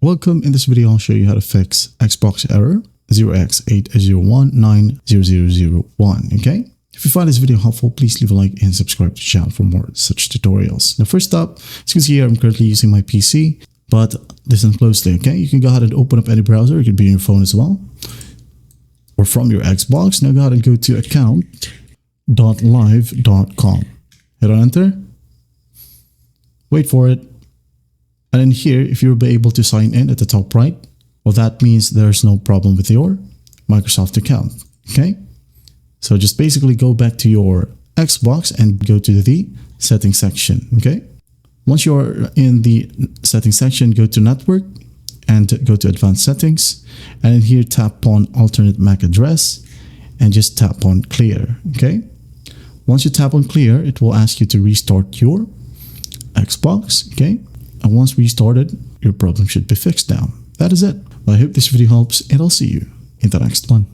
Welcome. In this video, I'll show you how to fix Xbox error 0x80190001. Okay? If you find this video helpful, please leave a like and subscribe to the channel for more such tutorials. Now, first up, as you can see here, I'm currently using my PC, but listen closely, okay? You can go ahead and open up any browser. It could be on your phone as well, or from your Xbox. Now go ahead and go to account.live.com. Hit on enter. Wait for it. And then here, if you'll be able to sign in at the top right, well, that means there's no problem with your Microsoft account, okay? So just basically go back to your Xbox and go to the settings section, okay? Once you're in the settings section, go to network and go to advanced settings. And in here, tap on alternate MAC address and just tap on clear, okay? Once you tap on clear, it will ask you to restart your Xbox, okay? And once restarted, your problem should be fixed now. That is it. Well, I hope this video helps, and I'll see you in the next one.